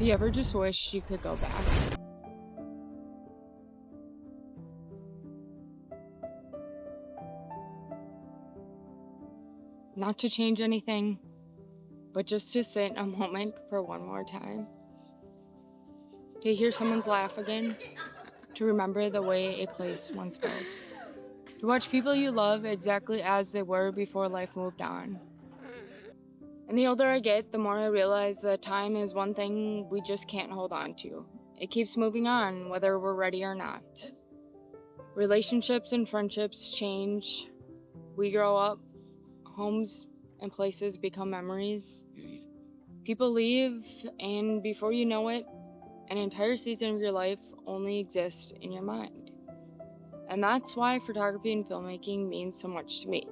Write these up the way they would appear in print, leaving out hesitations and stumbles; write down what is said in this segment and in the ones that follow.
Have you ever just wished you could go back? Not to change anything, but just to sit in a moment for one more time. To hear someone's laugh again, to remember the way a place once felt. To watch people you love exactly as they were before life moved on. And the older I get, the more I realize that time is one thing we just can't hold on to. It keeps moving on, whether we're ready or not. Relationships and friendships change. We grow up, homes and places become memories. People leave, and before you know it, an entire season of your life only exists in your mind. And that's why photography and filmmaking means so much to me.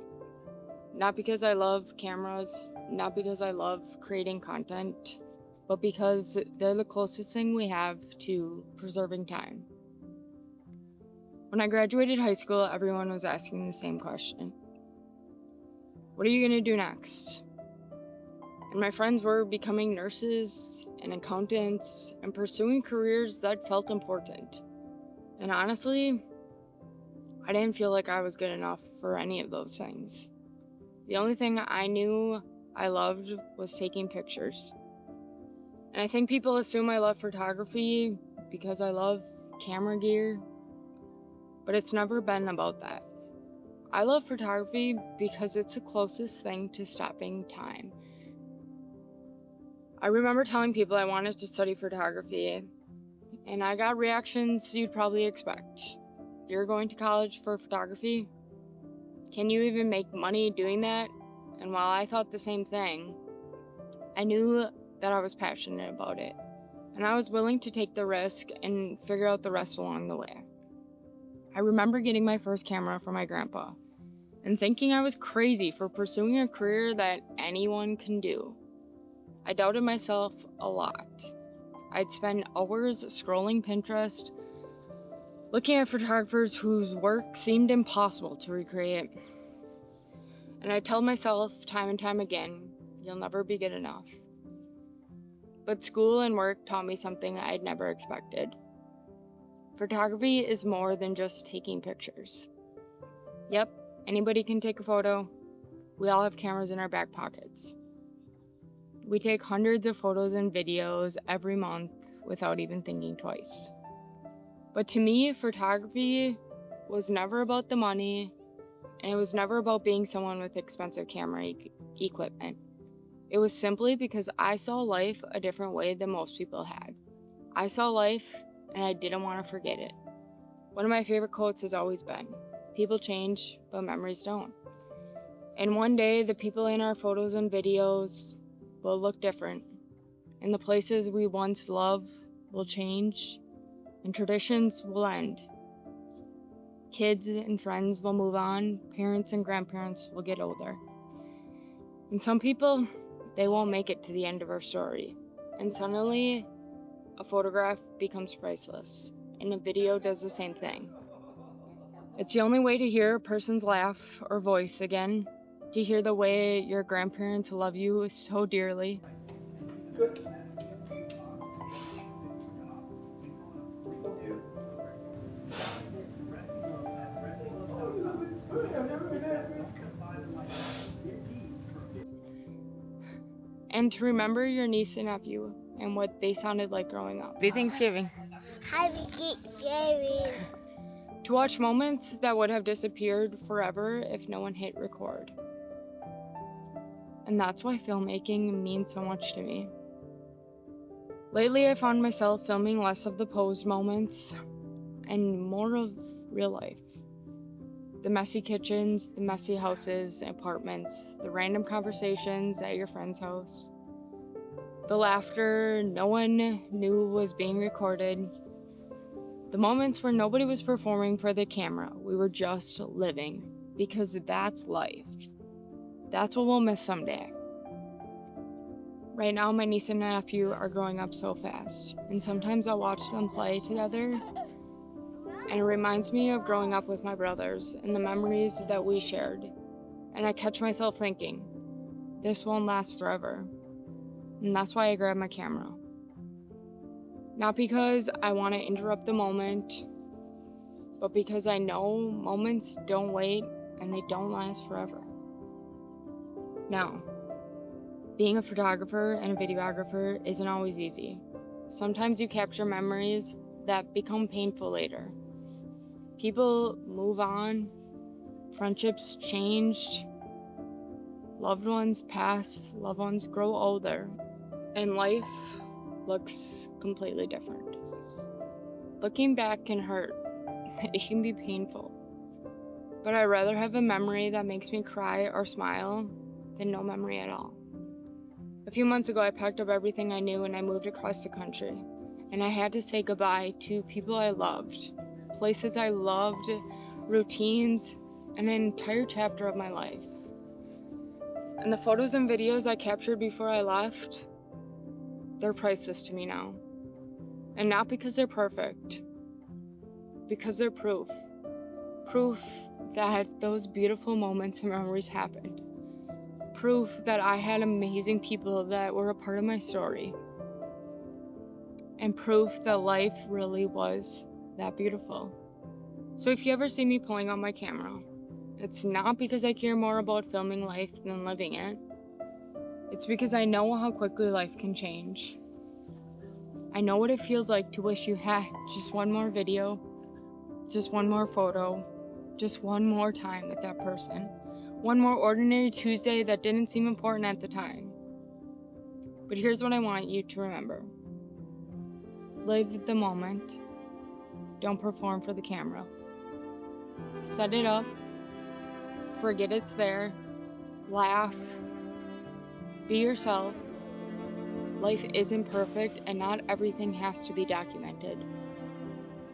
Not because I love cameras, not because I love creating content, but because they're the closest thing we have to preserving time. When I graduated high school, everyone was asking the same question. What are you gonna do next? And my friends were becoming nurses and accountants and pursuing careers that felt important. And honestly, I didn't feel like I was good enough for any of those things. The only thing I knew I loved was taking pictures. And I think people assume I love photography because I love camera gear, but it's never been about that. I love photography because it's the closest thing to stopping time. I remember telling people I wanted to study photography, and I got reactions you'd probably expect. You're going to college for photography? Can you even make money doing that? And while I thought the same thing, I knew that I was passionate about it, and I was willing to take the risk and figure out the rest along the way. I remember getting my first camera from my grandpa and thinking I was crazy for pursuing a career that anyone can do. I doubted myself a lot. I'd spend hours scrolling Pinterest, looking at photographers whose work seemed impossible to recreate. And I tell myself time and time again, you'll never be good enough. But school and work taught me something I'd never expected. Photography is more than just taking pictures. Yep, anybody can take a photo. We all have cameras in our back pockets. We take hundreds of photos and videos every month without even thinking twice. But to me, photography was never about the money, and it was never about being someone with expensive camera equipment. It was simply because I saw life a different way than most people had. I saw life, and I didn't want to forget it. One of my favorite quotes has always been, people change, but memories don't. And one day, the people in our photos and videos will look different, and the places we once loved will change, and traditions will end. Kids and friends will move on, parents and grandparents will get older. And some people, they won't make it to the end of our story, and suddenly, a photograph becomes priceless, and a video does the same thing. It's the only way to hear a person's laugh or voice again, to hear the way your grandparents love you so dearly. And to remember your niece and nephew and what they sounded like growing up. Happy Thanksgiving. Happy Thanksgiving. To watch moments that would have disappeared forever if no one hit record. And that's why filmmaking means so much to me. Lately, I found myself filming less of the posed moments and more of real life. The messy kitchens, the messy houses, apartments, the random conversations at your friend's house, the laughter no one knew was being recorded, the moments where nobody was performing for the camera, we were just living, because that's life. That's what we'll miss someday. Right now, my niece and nephew are growing up so fast, and sometimes I'll watch them play together, and it reminds me of growing up with my brothers and the memories that we shared. And I catch myself thinking, this won't last forever. And that's why I grabbed my camera. Not because I want to interrupt the moment, but because I know moments don't wait and they don't last forever. Now, being a photographer and a videographer isn't always easy. Sometimes you capture memories that become painful later. People move on, friendships changed, loved ones pass, loved ones grow older, and life looks completely different. Looking back can hurt, it can be painful, but I'd rather have a memory that makes me cry or smile than no memory at all. A few months ago, I packed up everything I knew and I moved across the country, and I had to say goodbye to people I loved, places I loved, routines, and an entire chapter of my life. And the photos and videos I captured before I left, they're priceless to me now. And not because they're perfect, because they're proof. Proof that those beautiful moments and memories happened. Proof that I had amazing people that were a part of my story. And proof that life really was that beautiful. So if you ever see me pulling out my camera, it's not because I care more about filming life than living it. It's because I know how quickly life can change. I know what it feels like to wish you had just one more video, just one more photo, just one more time with that person. One more ordinary Tuesday that didn't seem important at the time. But here's what I want you to remember. Live the moment. Don't perform for the camera. Set it up. Forget it's there. Laugh. Be yourself. Life isn't perfect and not everything has to be documented.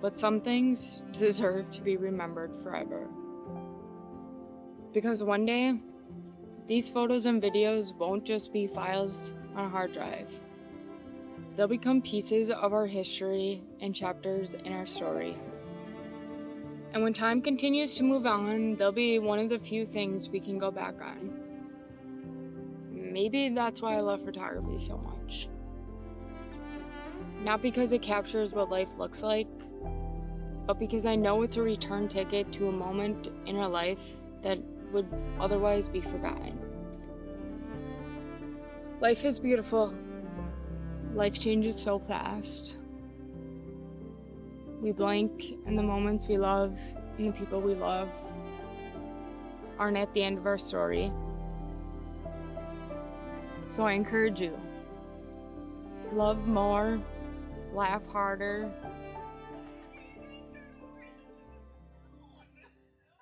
But some things deserve to be remembered forever. Because one day, these photos and videos won't just be files on a hard drive. They'll become pieces of our history and chapters in our story. And when time continues to move on, they'll be one of the few things we can go back on. Maybe that's why I love photography so much. Not because it captures what life looks like, but because I know it's a return ticket to a moment in our life that would otherwise be forgotten. Life is beautiful. Life changes so fast. We blink and the moments we love and the people we love aren't at the end of our story. So I encourage you, love more, laugh harder,